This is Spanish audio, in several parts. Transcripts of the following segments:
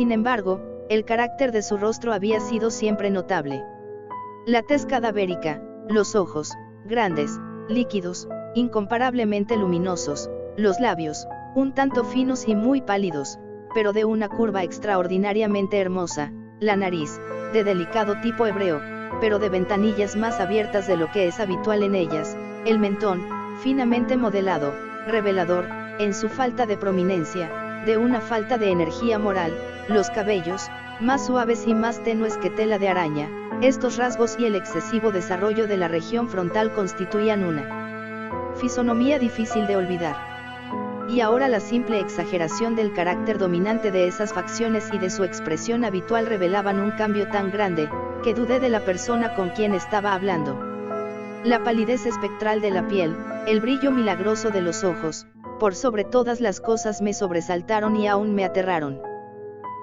Sin embargo, el carácter de su rostro había sido siempre notable. La tez cadavérica, los ojos, grandes, líquidos, incomparablemente luminosos, los labios, un tanto finos y muy pálidos, pero de una curva extraordinariamente hermosa, la nariz, de delicado tipo hebreo, pero de ventanillas más abiertas de lo que es habitual en ellas, el mentón, finamente modelado, revelador, en su falta de prominencia, de una falta de energía moral, los cabellos, más suaves y más tenues que tela de araña, estos rasgos y el excesivo desarrollo de la región frontal constituían una fisonomía difícil de olvidar. Y ahora la simple exageración del carácter dominante de esas facciones y de su expresión habitual revelaban un cambio tan grande, que dudé de la persona con quien estaba hablando. La palidez espectral de la piel, el brillo milagroso de los ojos, por sobre todas las cosas me sobresaltaron y aún me aterraron.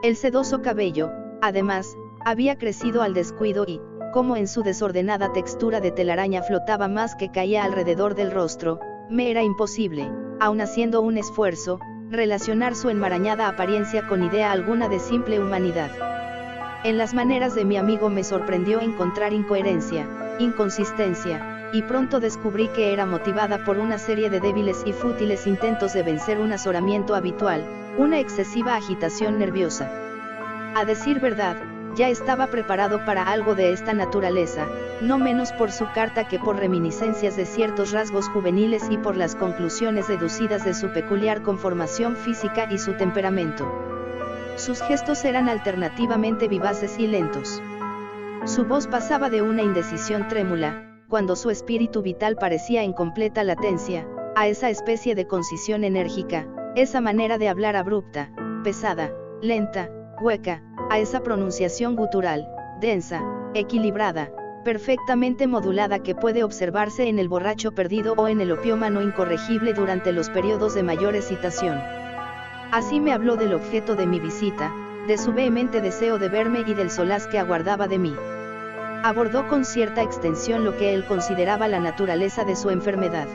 El sedoso cabello, además, había crecido al descuido y, como en su desordenada textura de telaraña flotaba más que caía alrededor del rostro, me era imposible, aun haciendo un esfuerzo, relacionar su enmarañada apariencia con idea alguna de simple humanidad. En las maneras de mi amigo me sorprendió encontrar incoherencia, inconsistencia, y pronto descubrí que era motivada por una serie de débiles y fútiles intentos de vencer un azoramiento habitual, una excesiva agitación nerviosa. A decir verdad, ya estaba preparado para algo de esta naturaleza, no menos por su carta que por reminiscencias de ciertos rasgos juveniles y por las conclusiones deducidas de su peculiar conformación física y su temperamento. Sus gestos eran alternativamente vivaces y lentos. Su voz pasaba de una indecisión trémula, cuando su espíritu vital parecía en completa latencia, a esa especie de concisión enérgica, esa manera de hablar abrupta, pesada, lenta, hueca, a esa pronunciación gutural, densa, equilibrada, perfectamente modulada que puede observarse en el borracho perdido o en el opiómano incorregible durante los periodos de mayor excitación. Así me habló del objeto de mi visita, de su vehemente deseo de verme y del solaz que aguardaba de mí. Abordó con cierta extensión lo que él consideraba la naturaleza de su enfermedad.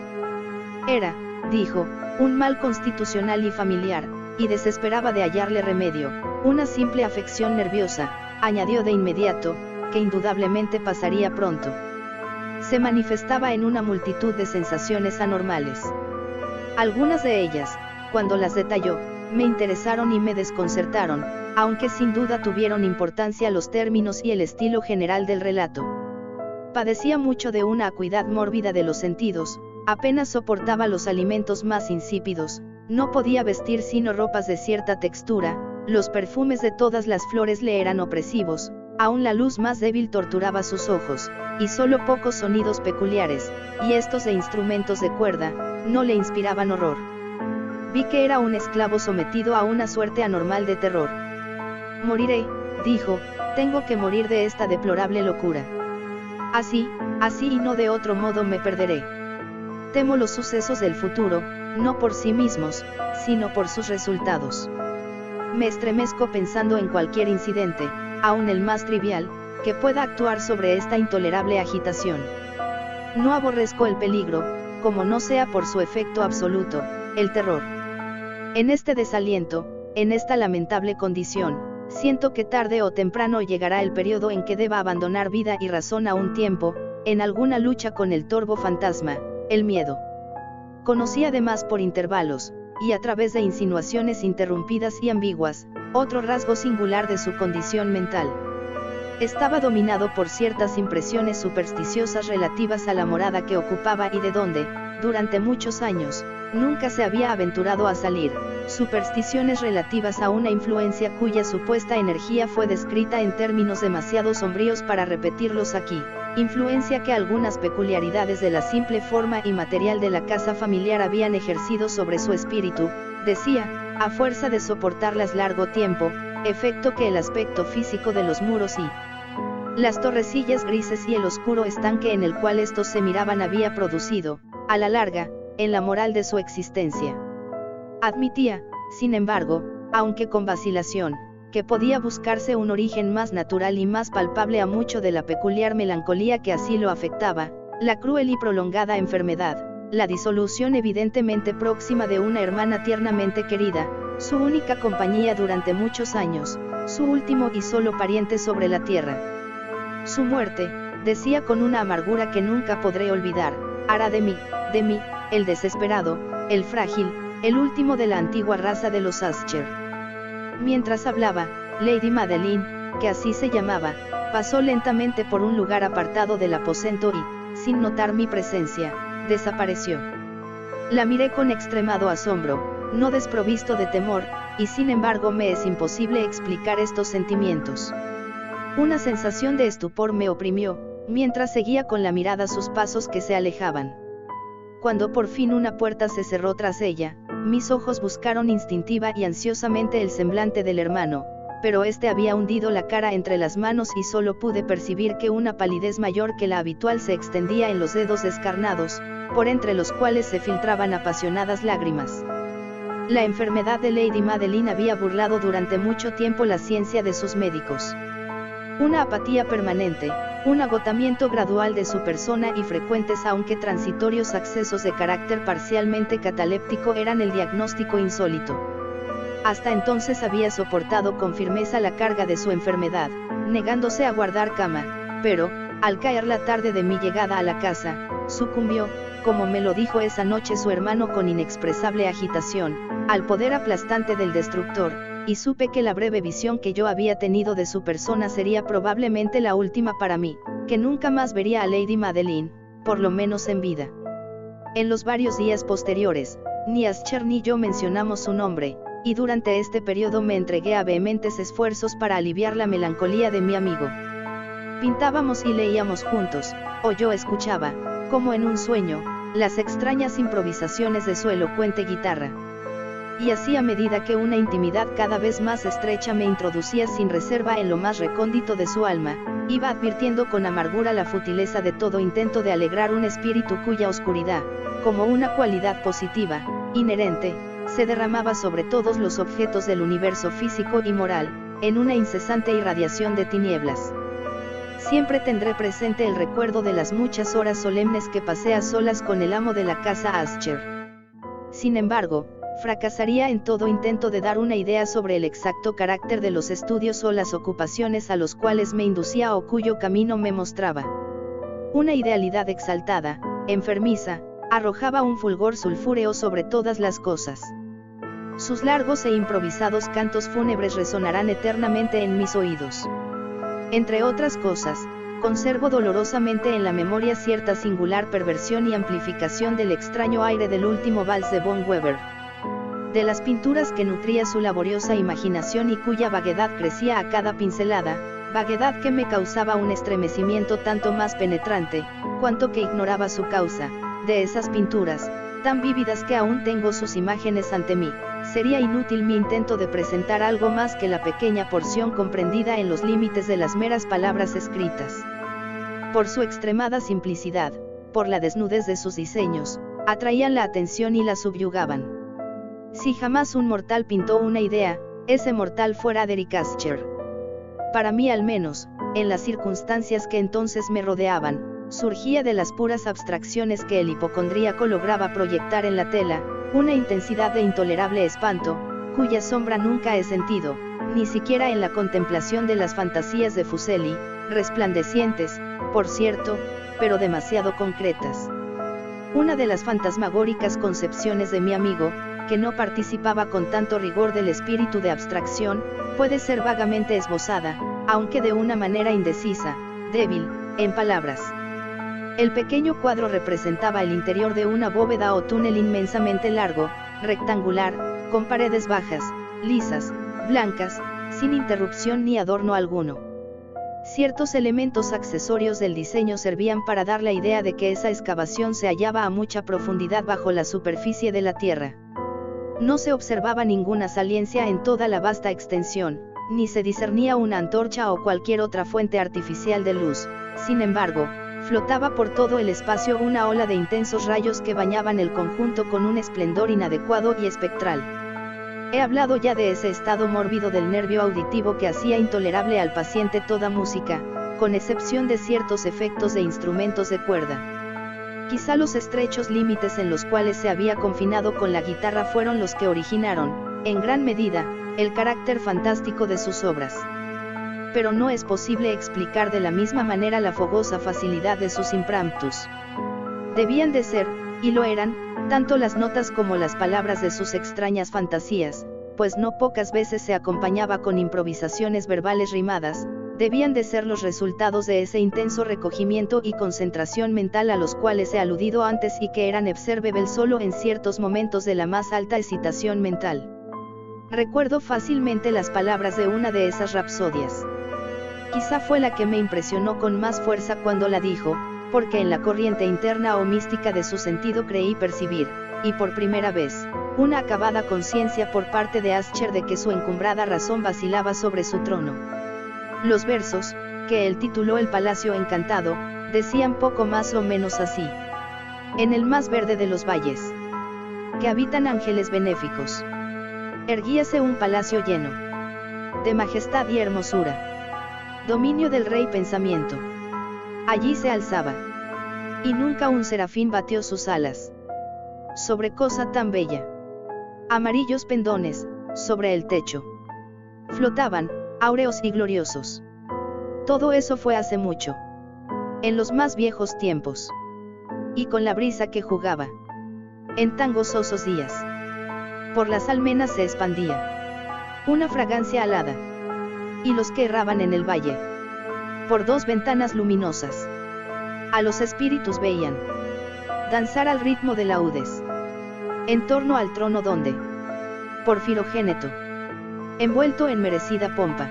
Era, dijo, un mal constitucional y familiar, y desesperaba de hallarle remedio, una simple afección nerviosa, añadió de inmediato, que indudablemente pasaría pronto. Se manifestaba en una multitud de sensaciones anormales. Algunas de ellas, cuando las detalló, me interesaron y me desconcertaron, aunque sin duda tuvieron importancia los términos y el estilo general del relato. Padecía mucho de una acuidad mórbida de los sentidos, apenas soportaba los alimentos más insípidos, no podía vestir sino ropas de cierta textura, los perfumes de todas las flores le eran opresivos, aún la luz más débil torturaba sus ojos, y solo pocos sonidos peculiares, y estos de instrumentos de cuerda, no le inspiraban horror. Vi que era un esclavo sometido a una suerte anormal de terror. Moriré, dijo, tengo que morir de esta deplorable locura. Así y no de otro modo me perderé. Temo los sucesos del futuro, no por sí mismos, sino por sus resultados. Me estremezco pensando en cualquier incidente, aun el más trivial, que pueda actuar sobre esta intolerable agitación. No aborrezco el peligro, como no sea por su efecto absoluto, el terror. En este desaliento, en esta lamentable condición, siento que tarde o temprano llegará el periodo en que deba abandonar vida y razón a un tiempo, en alguna lucha con el torvo fantasma, el miedo. Conocí además por intervalos, y a través de insinuaciones interrumpidas y ambiguas, otro rasgo singular de su condición mental. Estaba dominado por ciertas impresiones supersticiosas relativas a la morada que ocupaba y de donde, durante muchos años, nunca se había aventurado a salir, supersticiones relativas a una influencia cuya supuesta energía fue descrita en términos demasiado sombríos para repetirlos aquí, influencia que algunas peculiaridades de la simple forma y material de la casa familiar habían ejercido sobre su espíritu, decía, a fuerza de soportarlas largo tiempo, efecto que el aspecto físico de los muros y las torrecillas grises y el oscuro estanque en el cual estos se miraban había producido, a la larga, en la moral de su existencia. Admitía, sin embargo, aunque con vacilación, que podía buscarse un origen más natural y más palpable a mucho de la peculiar melancolía que así lo afectaba, la cruel y prolongada enfermedad, la disolución evidentemente próxima de una hermana tiernamente querida, su única compañía durante muchos años, su último y solo pariente sobre la tierra. Su muerte, decía con una amargura que nunca podré olvidar, hará de mí, el desesperado, el frágil, el último de la antigua raza de los Ascher. Mientras hablaba, Lady Madeline, que así se llamaba, pasó lentamente por un lugar apartado del aposento y, sin notar mi presencia, desapareció. La miré con extremado asombro, no desprovisto de temor, y sin embargo me es imposible explicar estos sentimientos. Una sensación de estupor me oprimió, mientras seguía con la mirada sus pasos que se alejaban. Cuando por fin una puerta se cerró tras ella, mis ojos buscaron instintiva y ansiosamente el semblante del hermano, pero este había hundido la cara entre las manos y solo pude percibir que una palidez mayor que la habitual se extendía en los dedos descarnados, por entre los cuales se filtraban apasionadas lágrimas. La enfermedad de Lady Madeline había burlado durante mucho tiempo la ciencia de sus médicos. Una apatía permanente, un agotamiento gradual de su persona y frecuentes aunque transitorios accesos de carácter parcialmente cataléptico eran el diagnóstico insólito. Hasta entonces había soportado con firmeza la carga de su enfermedad, negándose a guardar cama, pero, al caer la tarde de mi llegada a la casa, sucumbió, como me lo dijo esa noche su hermano con inexpresable agitación, al poder aplastante del destructor, y supe que la breve visión que yo había tenido de su persona sería probablemente la última para mí, que nunca más vería a Lady Madeline, por lo menos en vida. En los varios días posteriores, ni Ascher ni yo mencionamos su nombre, y durante este periodo me entregué a vehementes esfuerzos para aliviar la melancolía de mi amigo. Pintábamos y leíamos juntos, o yo escuchaba, como en un sueño, las extrañas improvisaciones de su elocuente guitarra. Y así a medida que una intimidad cada vez más estrecha me introducía sin reserva en lo más recóndito de su alma, iba advirtiendo con amargura la futileza de todo intento de alegrar un espíritu cuya oscuridad, como una cualidad positiva, inherente, se derramaba sobre todos los objetos del universo físico y moral, en una incesante irradiación de tinieblas. Siempre tendré presente el recuerdo de las muchas horas solemnes que pasé a solas con el amo de la casa Ascher. Sin embargo, fracasaría en todo intento de dar una idea sobre el exacto carácter de los estudios o las ocupaciones a los cuales me inducía o cuyo camino me mostraba. Una idealidad exaltada, enfermiza, arrojaba un fulgor sulfúreo sobre todas las cosas. Sus largos e improvisados cantos fúnebres resonarán eternamente en mis oídos. Entre otras cosas, conservo dolorosamente en la memoria cierta singular perversión y amplificación del extraño aire del último vals de von Weber. De las pinturas que nutría su laboriosa imaginación y cuya vaguedad crecía a cada pincelada, vaguedad que me causaba un estremecimiento tanto más penetrante, cuanto que ignoraba su causa, de esas pinturas, tan vívidas que aún tengo sus imágenes ante mí, sería inútil mi intento de presentar algo más que la pequeña porción comprendida en los límites de las meras palabras escritas. Por su extremada simplicidad, por la desnudez de sus diseños, atraían la atención y la subyugaban. Si jamás un mortal pintó una idea, ese mortal fuera Derrick Ascher. Para mí al menos, en las circunstancias que entonces me rodeaban, surgía de las puras abstracciones que el hipocondríaco lograba proyectar en la tela, una intensidad de intolerable espanto, cuya sombra nunca he sentido, ni siquiera en la contemplación de las fantasías de Fuseli, resplandecientes, por cierto, pero demasiado concretas. Una de las fantasmagóricas concepciones de mi amigo, que no participaba con tanto rigor del espíritu de abstracción, puede ser vagamente esbozada, aunque de una manera indecisa, débil, en palabras. El pequeño cuadro representaba el interior de una bóveda o túnel inmensamente largo, rectangular, con paredes bajas, lisas, blancas, sin interrupción ni adorno alguno. Ciertos elementos accesorios del diseño servían para dar la idea de que esa excavación se hallaba a mucha profundidad bajo la superficie de la tierra. No se observaba ninguna saliencia en toda la vasta extensión, ni se discernía una antorcha o cualquier otra fuente artificial de luz. Sin embargo, flotaba por todo el espacio una ola de intensos rayos que bañaban el conjunto con un esplendor inadecuado y espectral. He hablado ya de ese estado mórbido del nervio auditivo que hacía intolerable al paciente toda música, con excepción de ciertos efectos de instrumentos de cuerda. Quizá los estrechos límites en los cuales se había confinado con la guitarra fueron los que originaron, en gran medida, el carácter fantástico de sus obras. Pero no es posible explicar de la misma manera la fogosa facilidad de sus impromptus. Debían de ser, y lo eran, tanto las notas como las palabras de sus extrañas fantasías, pues no pocas veces se acompañaba con improvisaciones verbales rimadas, debían de ser los resultados de ese intenso recogimiento y concentración mental a los cuales he aludido antes y que eran observables solo en ciertos momentos de la más alta excitación mental. Recuerdo fácilmente las palabras de una de esas rapsodias. Quizá fue la que me impresionó con más fuerza cuando la dijo, porque en la corriente interna o mística de su sentido creí percibir, y por primera vez, una acabada conciencia por parte de Ascher de que su encumbrada razón vacilaba sobre su trono. Los versos, que él tituló El Palacio Encantado, decían poco más o menos así. En el más verde de los valles, que habitan ángeles benéficos, erguíase un palacio lleno de majestad y hermosura, dominio del rey pensamiento. Allí se alzaba, y nunca un serafín batió sus alas sobre cosa tan bella. Amarillos pendones, sobre el techo, flotaban, áureos y gloriosos. Todo eso fue hace mucho, en los más viejos tiempos, y con la brisa que jugaba en tan gozosos días, por las almenas se expandía una fragancia alada, y los que erraban en el valle, por dos ventanas luminosas, a los espíritus veían danzar al ritmo de laudes, en torno al trono donde, por Firogéneto, envuelto en merecida pompa,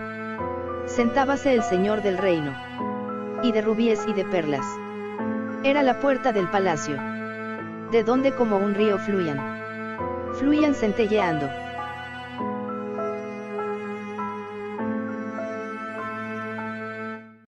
sentábase el señor del reino, y de rubíes y de perlas. Era la puerta del palacio, de donde como un río fluían centelleando